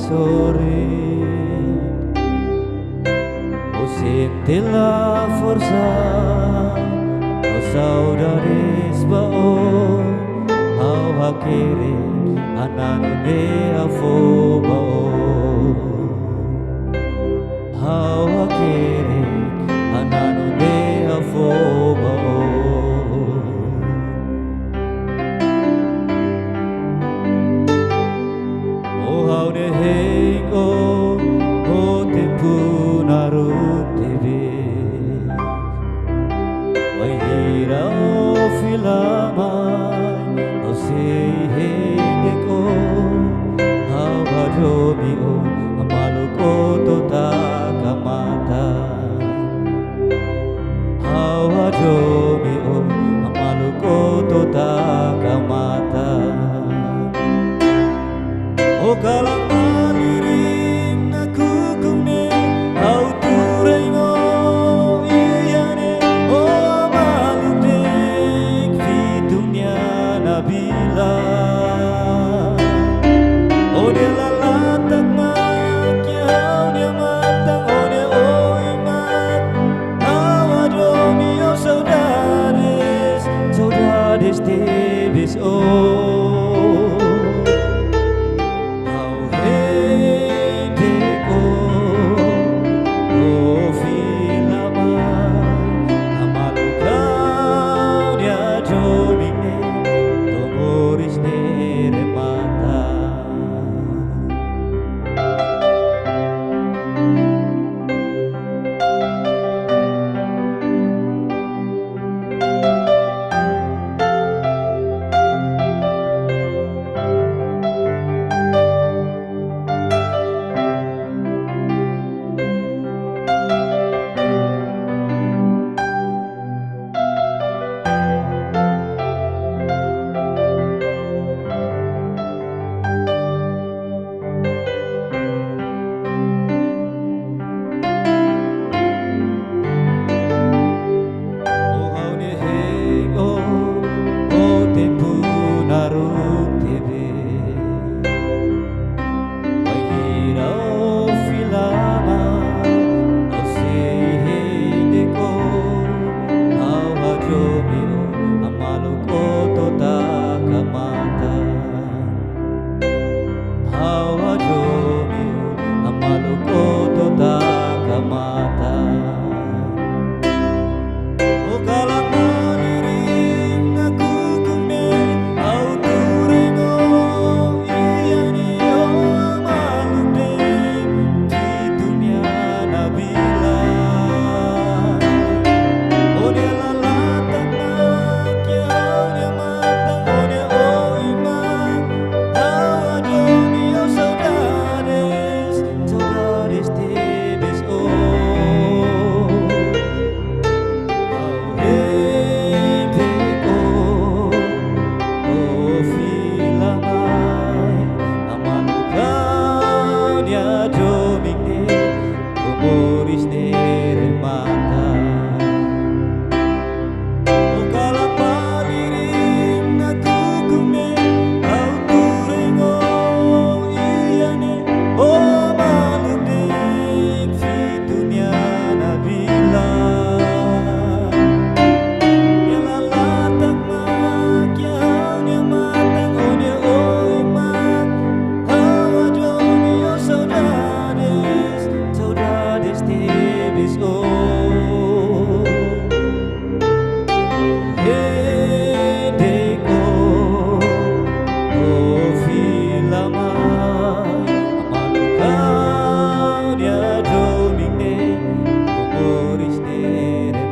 sore o sente la forza o saudades bao au hakere ananu de afo bao au hakere ananu de afo bao Hego o te punaru tebe Wahira o filama o sei hego Hawa jomi o amaluko to takamata Hawa jomi o amaluko to takamata O kalang maliring aku kumne au turai mo iyane o amaludek fi dunia nabila o de lalatak makyau dia matang o de oimat awadomi o saudades tebes o Moris nere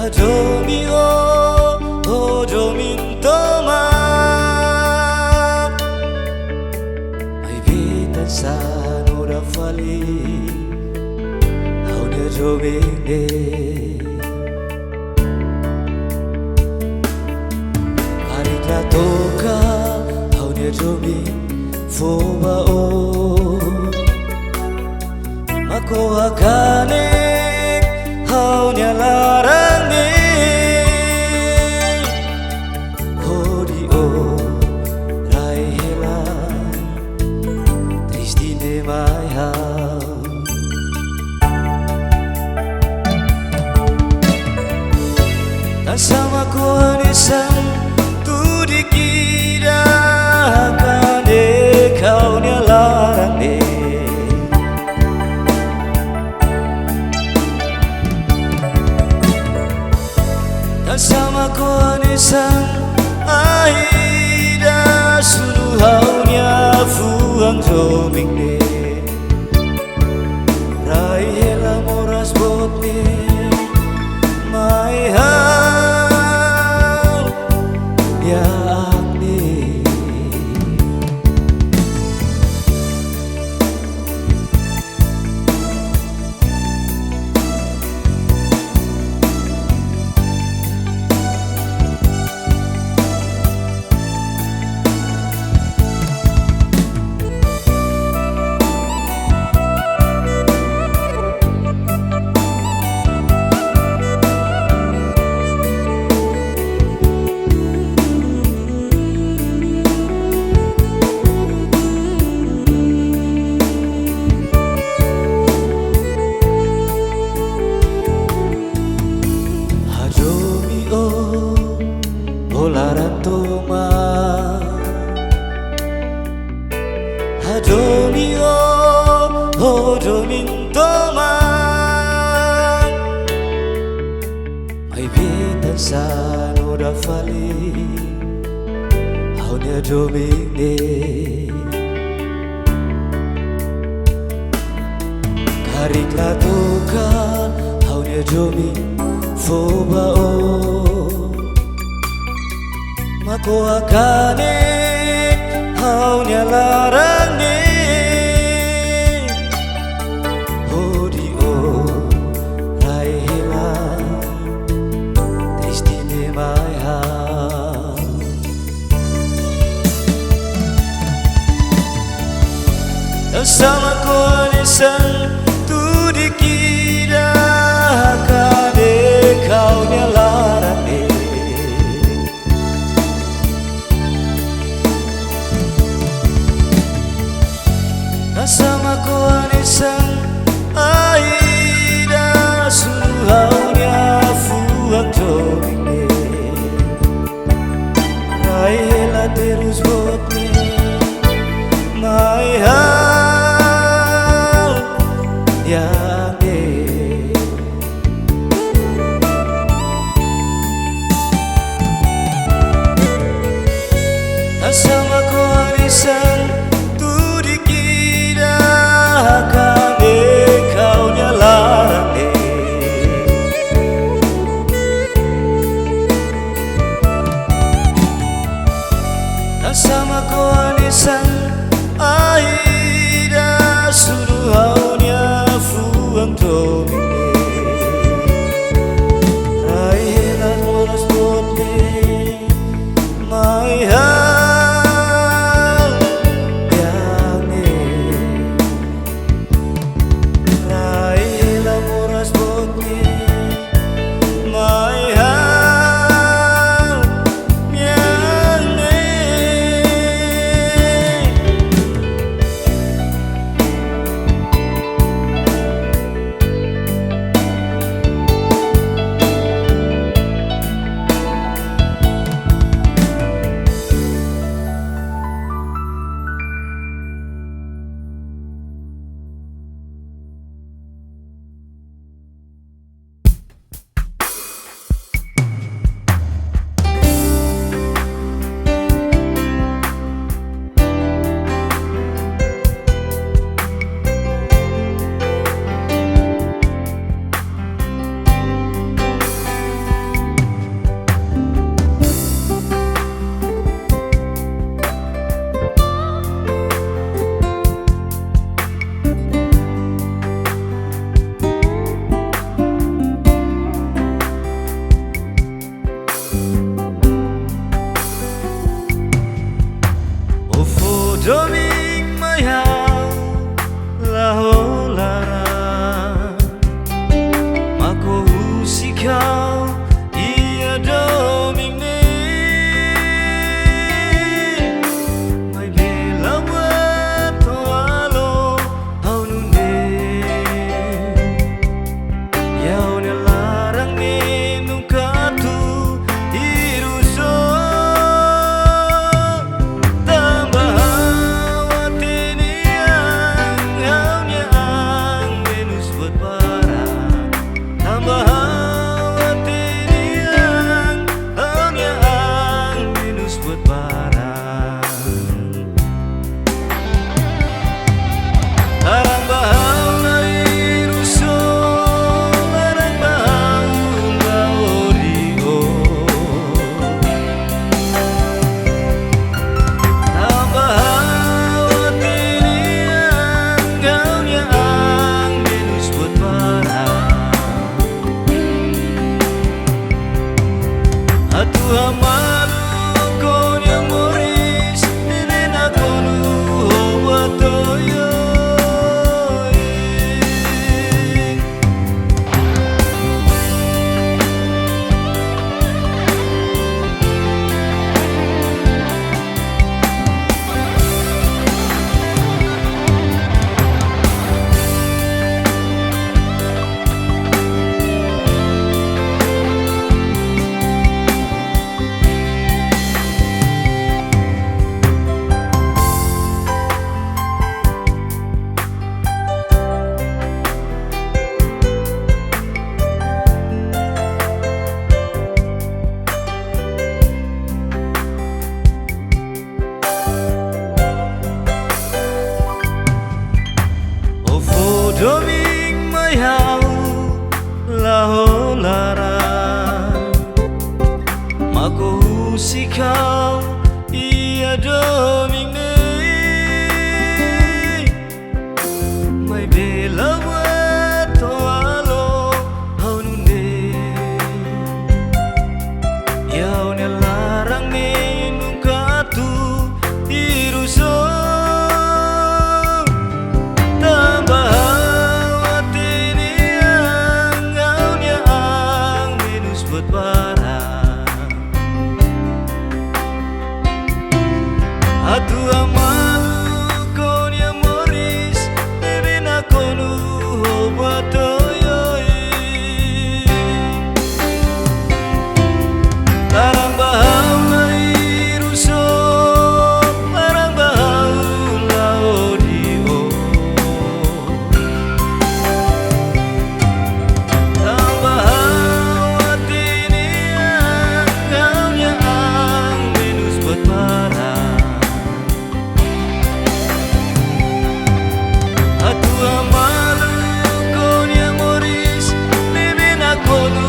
Adomi ojo minto maaf. Ai betan sano da fali hau dia jobinde. Arikla toka hau dia jobi foba o mako hakane hau nya larang ni hodi o rai hela tristi de mai hau tan sama ko anisan tu dikira kane kau nya larang ni sama ko anisan aida sunu haunya fuang joming ne rai hela moras botne mai hau ya akne Adomi ojo minto maaf. Ai betan sano da fali hau dia jobinde. Karikla toka hau dia jobi foba o mako akane hau nya larang ni hodi o rai hela tristi de mai hau sama ko anisan tu dikira kane kau nya larang ni musical ia domine mai bela wato alo haunune yau ne larang ne nunca tu iruso tambah watini ang aunya ang minus buat barang atu amalu konya moris bebena konu batoyoi larang bahau lai ruso larang bahau laudio tambah watini angaunya ang minus buat marah atu amalu konya moris bebena konu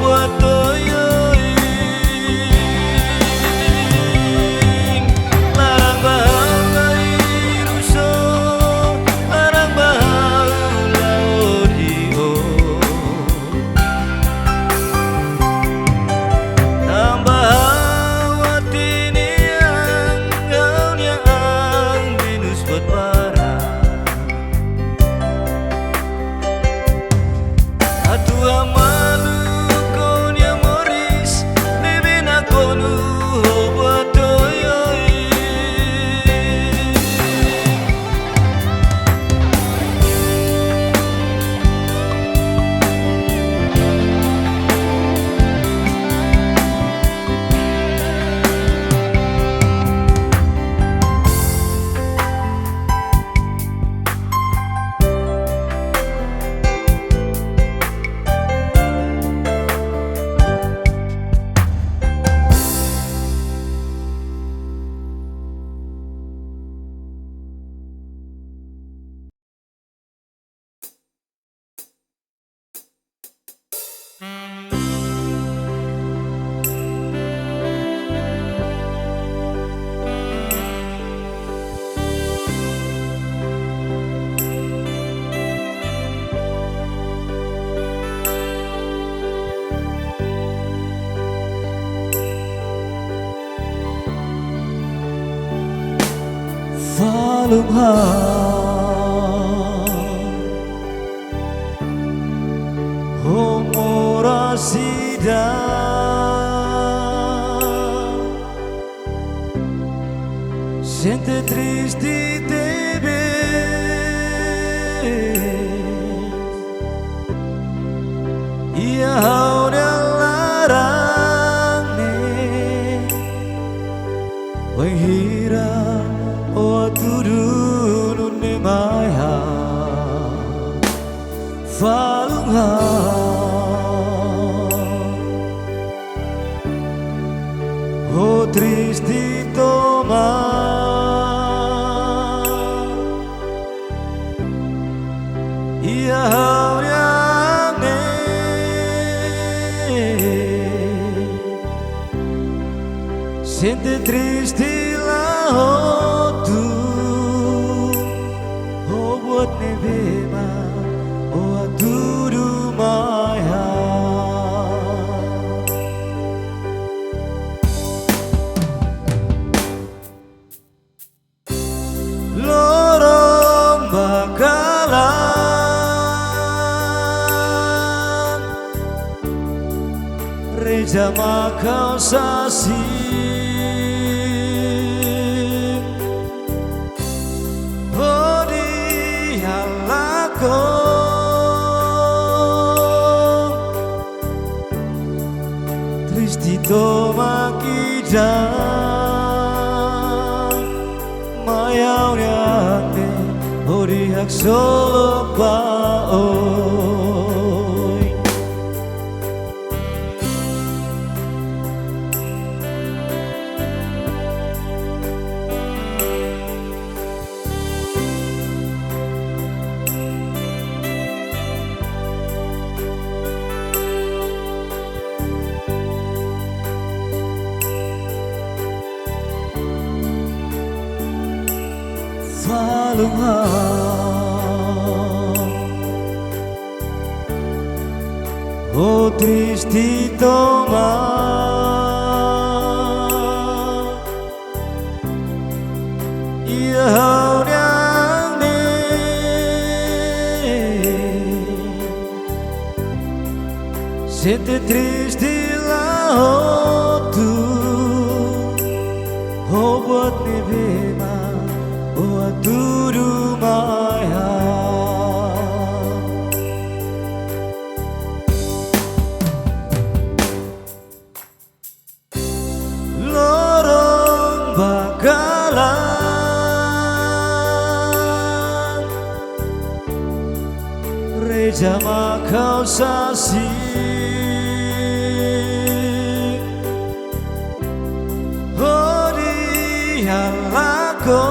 batoyoi larang bahau lai ruso larang bahau laudio tambah watini angaunya ang minus buat barang atu amalu konya moris bebena konu batoyoi Homorasida Gente triste te ves Ia hauna larang Wahira o turun ne maya falunga o triste toma ia hauriane siente triste la tu o buat nebema o aturu maya lorong bakalan reja makau sasi bodi halako tristito makidan mayau nyane bodi hak solo paoi Oh triste tomar ia yang ni sente triste lá tu oh buat me bema oh tudo maya Rejama kau sasi Oh dihalako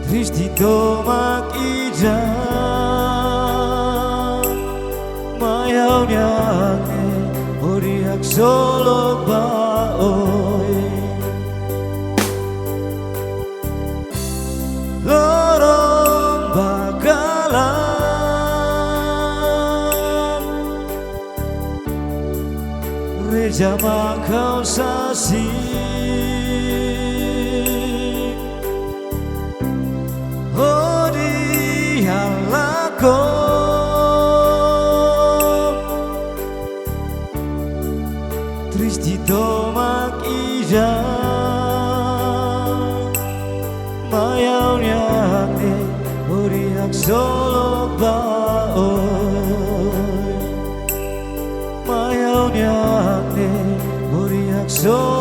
Tristi tomak ijam Mayau nyake Oh diak solo baoi Lorong bakalan Rejama kau sasi Oh dihalako Tristi tomak ijam Mayau nyake Uriak solo baoi Mayau nyake Uriak solo